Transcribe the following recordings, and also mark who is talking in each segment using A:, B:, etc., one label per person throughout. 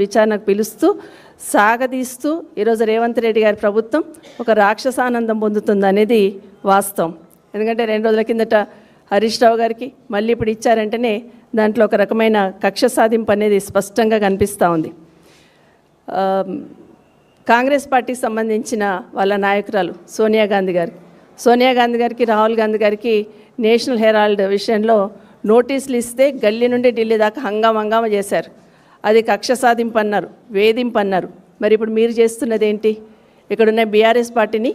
A: విచారణకు పిలుస్తూ సాగదీస్తూ ఈరోజు రేవంత్ రెడ్డి గారి ప్రభుత్వం ఒక రాక్షసానందం పొందుతుంది అనేది వాస్తవం. ఎందుకంటే 2 రోజుల కిందట హరీష్ రావు గారికి మళ్ళీ ఇప్పుడు ఇచ్చారంటేనే దాంట్లో ఒక రకమైన కక్ష సాధింపు అనేది స్పష్టంగా కనిపిస్తూ ఉంది. కాంగ్రెస్ పార్టీకి సంబంధించిన వాళ్ళ నాయకురాలు సోనియా గాంధీ గారికి రాహుల్ గాంధీ గారికి నేషనల్ హెరాల్డ్ విషయంలో నోటీసులు ఇస్తే గల్లీ నుండి ఢిల్లీ దాకా హంగామా చేశారు. అది కక్ష సాధింపు అన్నారు, వేధింపు అన్నారు. మరి ఇప్పుడు మీరు చేస్తున్నది ఏంటి? ఇక్కడున్న బీఆర్ఎస్ పార్టీని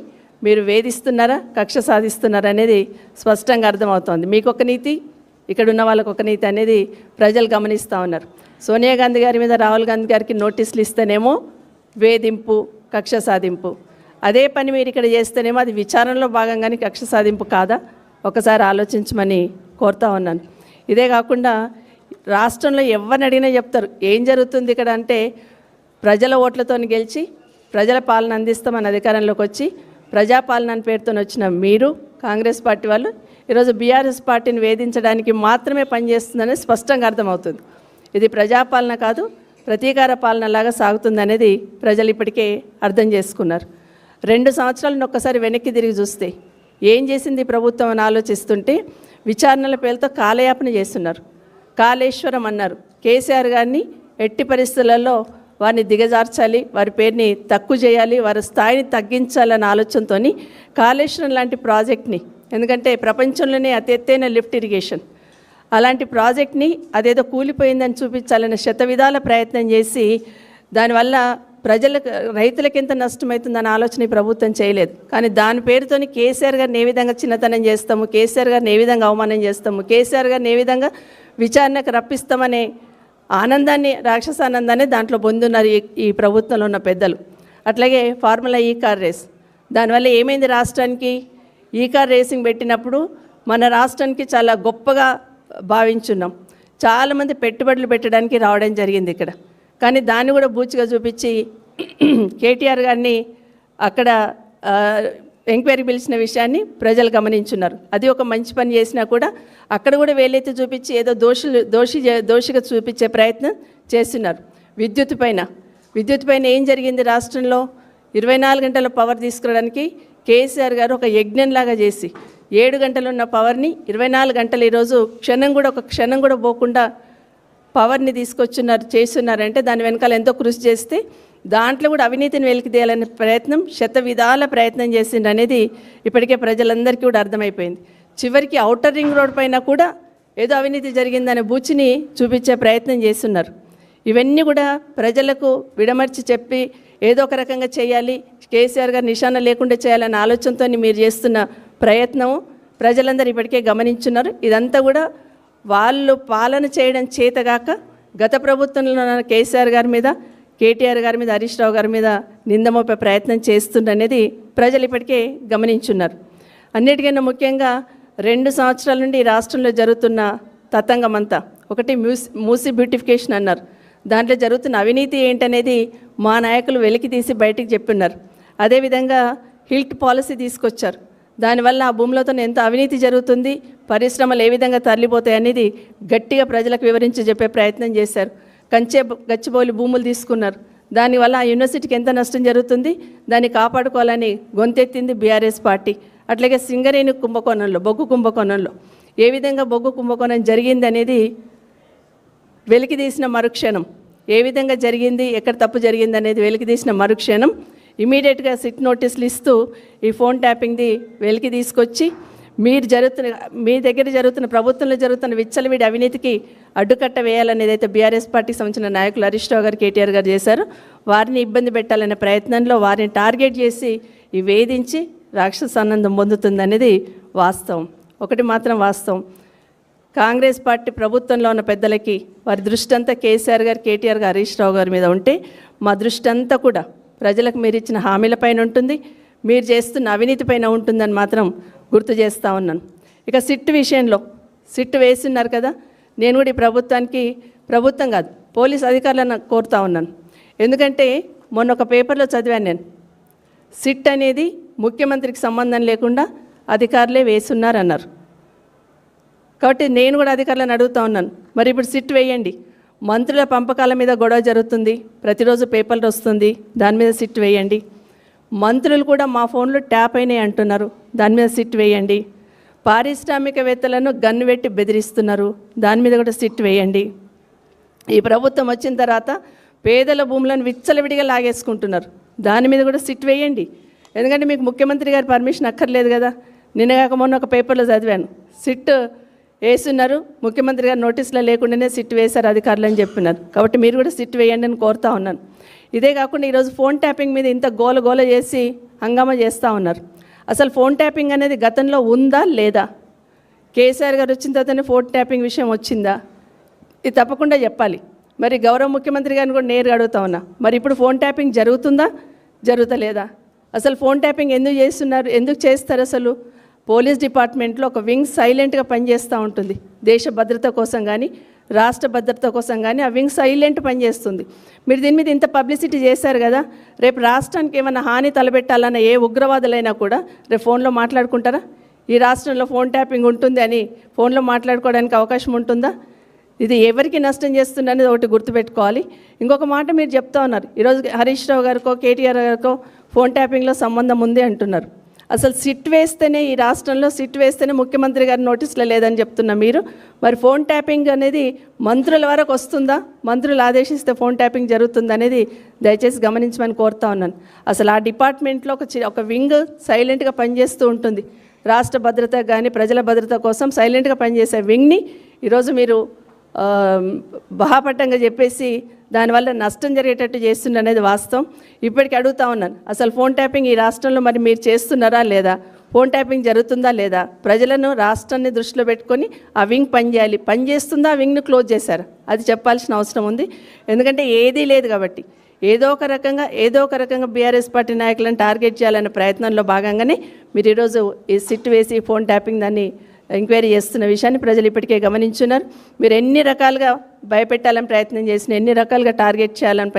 A: మీరు వేధిస్తున్నారా, కక్ష సాధిస్తున్నారా అనేది స్పష్టంగా అర్థమవుతోంది. మీకు ఒక నీతి, ఇక్కడున్న వాళ్ళకు ఒక నీతి అనేది ప్రజలు గమనిస్తూ ఉన్నారు. సోనియా గాంధీ గారి మీద రాహుల్ గాంధీ గారికి నోటీసులు ఇస్తేనేమో వేధింపు, కక్ష సాధింపు. అదే పని మీరు ఇక్కడ చేస్తేనేమో అది విచారణలో భాగంగానే కక్ష సాధింపు కాదా? ఒకసారి ఆలోచించమని కోరుతా ఉన్నాను. ఇదే కాకుండా రాష్ట్రంలో ఎవరిని అడిగినా చెప్తారు ఏం జరుగుతుంది ఇక్కడ అంటే, ప్రజల ఓట్లతో గెలిచి ప్రజల పాలన అందిస్తామని అధికారంలోకి వచ్చి ప్రజాపాలన పేరుతో వచ్చిన మీరు కాంగ్రెస్ పార్టీ వాళ్ళు ఈరోజు బీఆర్ఎస్ పార్టీని వేధించడానికి మాత్రమే పనిచేస్తుందని స్పష్టంగా అర్థమవుతుంది. ఇది ప్రజాపాలన కాదు, ప్రతీకార పాలనలాగా సాగుతుంది అనేది ప్రజలు ఇప్పటికే అర్థం చేసుకున్నారు. 2 సంవత్సరాలను ఒక్కసారి వెనక్కి తిరిగి చూస్తే ఏం చేసింది ప్రభుత్వం అని ఆలోచిస్తుంటే విచారణల పేరుతో కాలయాపన చేస్తున్నారు. కాళేశ్వరం అన్నారు. కేసీఆర్ గారిని ఎట్టి పరిస్థితులలో వారిని దిగజార్చాలి, వారి పేరుని తక్కువ చేయాలి, వారి స్థాయిని తగ్గించాలన్న ఆలోచనతో కాళేశ్వరం లాంటి ప్రాజెక్ట్ని, ఎందుకంటే ప్రపంచంలోనే అతి ఎత్తైన లిఫ్ట్ ఇరిగేషన్, అలాంటి ప్రాజెక్ట్ని అదేదో కూలిపోయిందని చూపించాలనే శతవిధాల ప్రయత్నం చేసి దానివల్ల ప్రజలకు, రైతులకు ఎంత నష్టమవుతుందన్న ఆలోచన ఈ ప్రభుత్వం చేయలేదు. కానీ దాని పేరుతోని కేసీఆర్ గారిని ఏ విధంగా చిన్నతనం చేస్తాము, కేసీఆర్ గారిని ఏ విధంగా అవమానం చేస్తాము, కేసీఆర్ గారిని ఏ విధంగా విచారణకు రప్పిస్తామనే ఆనందాన్ని, రాక్షసానందాన్ని దాంట్లో పొందున్నారు ఈ ప్రభుత్వంలో ఉన్న పెద్దలు. అట్లాగే ఫార్ములా ఈ కార్ రేస్, దానివల్ల ఏమైంది రాష్ట్రానికి? ఈ కార్ రేసింగ్ పెట్టినప్పుడు మన రాష్ట్రానికి చాలా గొప్పగా భావించున్నాం. చాలామంది పెట్టుబడులు పెట్టడానికి రావడం జరిగింది ఇక్కడ. కానీ దాన్ని కూడా బూచిగా చూపించి కేటీఆర్ గారిని అక్కడ ఎంక్వైరీ పిలిచిన విషయాన్ని ప్రజలు గమనించున్నారు. అది ఒక మంచి పని చేసినా కూడా అక్కడ కూడా వేలైతే చూపించి ఏదో దోషిగా చూపించే ప్రయత్నం చేస్తున్నారు. విద్యుత్ పైన ఏం జరిగింది రాష్ట్రంలో? 24 గంటల పవర్ తీసుకురావడానికి కేసీఆర్ గారు ఒక యజ్ఞంలాగా చేసి 7 గంటలు ఉన్న పవర్ని 24 గంటలు ఈరోజు ఒక క్షణం కూడా పోకుండా పవర్ని చేస్తున్నారంటే దాని వెనకాల ఎంతో కృషి చేస్తే దాంట్లో కూడా అవినీతిని వెలికితేయాలనే ప్రయత్నం, శతవిధాల ప్రయత్నం చేసిండ్రు అనేది ఇప్పటికే ప్రజలందరికీ కూడా అర్థమైపోయింది. చివరికి ఔటర్ రింగ్ రోడ్ పైన కూడా ఏదో అవినీతి జరిగిందనే బూచిని చూపించే ప్రయత్నం చేస్తున్నారు. ఇవన్నీ కూడా ప్రజలకు విడమర్చి చెప్పి ఏదో ఒక రకంగా చేయాలి, కేసీఆర్ గారు నిశాన లేకుండా చేయాలనే ఆలోచనతో మీరు చేస్తున్న ప్రయత్నం ప్రజలందరూ ఇప్పటికే గమనించున్నారు. ఇదంతా కూడా వాళ్ళు పాలన చేయడం చేతగాక గత ప్రభుత్వంలో ఉన్న కేసీఆర్ గారి మీద, కేటీఆర్ గారి మీద, హరీష్ రావు గారి మీద నిందమోపే ప్రయత్నం చేస్తుండనేది ప్రజలు ఇప్పటికే గమనించున్నారు. అన్నిటికన్నా ముఖ్యంగా 2 సంవత్సరాల నుండి ఈ రాష్ట్రంలో జరుగుతున్న తతంగం అంతా, ఒకటి మూసీ బ్యూటిఫికేషన్ అన్నారు. దాంట్లో జరుగుతున్న అవినీతి ఏంటనేది మా నాయకులు వెలికి తీసి బయటికి చెప్పున్నారు. అదేవిధంగా హిల్ట్ పాలసీ తీసుకొచ్చారు. దానివల్ల ఆ భూములతో ఎంత అవినీతి జరుగుతుంది, పరిశ్రమలు ఏ విధంగా తరలిపోతాయి అనేది గట్టిగా ప్రజలకు వివరించి చెప్పే ప్రయత్నం చేశారు. గచ్చిబౌలి భూములు తీసుకున్నారు. దానివల్ల ఆ యూనివర్సిటీకి ఎంత నష్టం జరుగుతుంది, దాన్ని కాపాడుకోవాలని గొంతెత్తింది బీఆర్ఎస్ పార్టీ. అట్లాగే సింగరేణి కుంభకోణంలో, బొగ్గు కుంభకోణంలో ఏ విధంగా బొగ్గు కుంభకోణం జరిగింది అనేది వెలికి తీసిన మరుక్షణం, ఏ విధంగా జరిగింది, ఎక్కడ తప్పు జరిగింది అనేది వెలికి తీసిన మరుక్షణం ఇమీడియట్గా సిట్ నోటీసులు ఇస్తూ ఈ ఫోన్ ట్యాపింగ్ది వెలికి తీసుకొచ్చి మీ దగ్గర జరుగుతున్న, ప్రభుత్వంలో జరుగుతున్న విచ్చలవిడి అవినీతికి అడ్డుకట్ట వేయాలనేది అయితే బీఆర్ఎస్ పార్టీకి సంబంధించిన నాయకులు హరీష్ రావు గారు, కేటీఆర్ గారు చేశారు. వారిని ఇబ్బంది పెట్టాలనే ప్రయత్నంలో వారిని టార్గెట్ చేసి ఈ వేధించి రాక్షసానందం పొందుతుందనేది వాస్తవం. ఒకటి మాత్రం వాస్తవం, కాంగ్రెస్ పార్టీ ప్రభుత్వంలో ఉన్న పెద్దలకి వారి దృష్టి అంతా కేసీఆర్ గారు, కేటీఆర్ గారు, హరీష్ రావు గారి మీద ఉంటే మా దృష్టి అంతా కూడా ప్రజలకు మీరు ఇచ్చిన హామీలపైన ఉంటుంది, మీరు చేస్తున్న అవినీతి పైన ఉంటుందని మాత్రం గుర్తు చేస్తూ ఉన్నాను. ఇక సిట్ విషయంలో సిట్ వేస్తున్నారు కదా, నేను కూడా ఈ ప్రభుత్వం కాదు పోలీస్ అధికారులను కోరుతా ఉన్నాను. ఎందుకంటే మొన్న ఒక పేపర్లో చదివాను నేను, సిట్ అనేది ముఖ్యమంత్రికి సంబంధం లేకుండా అధికారులే వేస్తున్నారన్నారు. కాబట్టి నేను కూడా అధికారులను అడుగుతా ఉన్నాను, మరి ఇప్పుడు సిట్ వేయండి. మంత్రుల పంపకాల మీద గొడవ జరుగుతుంది, ప్రతిరోజు పేపర్లు వస్తుంది, దాని మీద సిట్ వేయండి. మంత్రులు కూడా మా ఫోన్లో ట్యాప్ అయినాయి అంటున్నారు, దాని మీద సిట్ వేయండి. పారిశ్రామికవేత్తలను గన్ను పెట్టి బెదిరిస్తున్నారు, దాని మీద కూడా సిట్ వేయండి. ఈ ప్రభుత్వం వచ్చిన తర్వాత పేదల భూములను విచ్చలవిడిగా లాగేసుకుంటున్నారు, దాని మీద కూడా సిట్ వేయండి. ఎందుకంటే మీకు ముఖ్యమంత్రి గారి పర్మిషన్ అక్కర్లేదు కదా. నిన్నగాక మొన్న ఒక పేపర్లో చదివాను, సిట్ వేస్తున్నారు, ముఖ్యమంత్రి గారు నోటీసులో లేకుండానే సిట్ వేశారు అధికారులు అని చెప్పినారు. కాబట్టి మీరు కూడా సిట్ వేయండి అని కోరుతా ఉన్నాను. ఇదే కాకుండా ఈరోజు ఫోన్ ట్యాపింగ్ మీద ఇంత గోల చేసి హంగామా చేస్తూ ఉన్నారు. అసలు ఫోన్ ట్యాపింగ్ అనేది గతంలో ఉందా లేదా? కేసీఆర్ గారు వచ్చిన తర్వాతనే ఫోన్ ట్యాపింగ్ విషయం వచ్చిందా? ఇది తప్పకుండా చెప్పాలి. మరి గౌరవ ముఖ్యమంత్రి గారిని కూడా నేరుగా అడుగుతా ఉన్నా, మరి ఇప్పుడు ఫోన్ ట్యాపింగ్ జరుగుతుందా జరుగుతలేదా? అసలు ఫోన్ ట్యాపింగ్ ఎందుకు చేస్తున్నారు, ఎందుకు చేస్తారు? అసలు పోలీస్ డిపార్ట్మెంట్లో ఒక వింగ్ సైలెంట్గా పనిచేస్తూ ఉంటుంది. దేశ భద్రత కోసం కానీ రాష్ట్ర భద్రత కోసం కానీ ఆ వింగ్ సైలెంట్ పనిచేస్తుంది. మీరు దీని మీద ఇంత పబ్లిసిటీ చేశారు కదా, రేపు రాష్ట్రానికి ఏమైనా హాని తలపెట్టాలన్న ఏ ఉగ్రవాదులైనా కూడా రేపు ఫోన్లో మాట్లాడుకుంటారా? ఈ రాష్ట్రంలో ఫోన్ ట్యాపింగ్ ఉంటుంది అని ఫోన్లో మాట్లాడుకోవడానికి అవకాశం ఉంటుందా? ఇది ఎవరికి నష్టం చేస్తుంది అనేది ఒకటి గుర్తుపెట్టుకోవాలి. ఇంకొక మాట మీరు చెప్తా ఉన్నారు, ఈరోజు హరీష్ రావు గారికో కేటీఆర్ గారికో ఫోన్ ట్యాపింగ్లో సంబంధం ఉంది అంటున్నారు. అసలు సిట్ వేస్తేనే ఈ రాష్ట్రంలో సిట్ వేస్తేనే ముఖ్యమంత్రి గారి నోటీసులో లేదని చెప్తున్నా మీరు. మరి ఫోన్ ట్యాపింగ్ అనేది మంత్రుల వరకు వస్తుందా? మంత్రులు ఆదేశిస్తే ఫోన్ ట్యాపింగ్ జరుగుతుంది అనేది దయచేసి గమనించమని కోరుతా ఉన్నాను. అసలు ఆ డిపార్ట్మెంట్లో ఒక వింగ్ సైలెంట్గా పనిచేస్తూ ఉంటుంది. రాష్ట్ర భద్రత కానీ ప్రజల భద్రత కోసం సైలెంట్గా పనిచేసే వింగ్ని ఈరోజు మీరు బహాపట్టంగా చెప్పేసి దానివల్ల నష్టం జరిగేటట్టు చేస్తున్నారు అనేది వాస్తవం. ఇప్పటికీ అడుగుతా ఉన్నాను, అసలు ఫోన్ ట్యాపింగ్ ఈ రాష్ట్రంలో మరి మీరు చేస్తున్నారా లేదా? ఫోన్ ట్యాపింగ్ జరుగుతుందా లేదా? ప్రజలను రాష్ట్రాన్ని దృష్టిలో పెట్టుకొని ఆ వింగ్ పనిచేయాలి. పనిచేస్తుందా? ఆ వింగ్ను క్లోజ్ చేశారు, అది చెప్పాల్సిన అవసరం ఉంది. ఎందుకంటే ఏదీ లేదు కాబట్టి ఏదో ఒక రకంగా బీఆర్ఎస్ పార్టీ నాయకులను టార్గెట్ చేయాలనే ప్రయత్నంలో భాగంగానే మీరు ఈరోజు ఈ సిట్ వేసి ఫోన్ ట్యాపింగ్ దాన్ని ఎంక్వైరీ చేస్తున్న విషయాన్ని ప్రజలు ఇప్పటికే గమనించున్నారు. మీరు ఎన్ని రకాలుగా భయపెట్టాలని ప్రయత్నం చేసినా, ఎన్ని రకాలుగా టార్గెట్ చేయాలని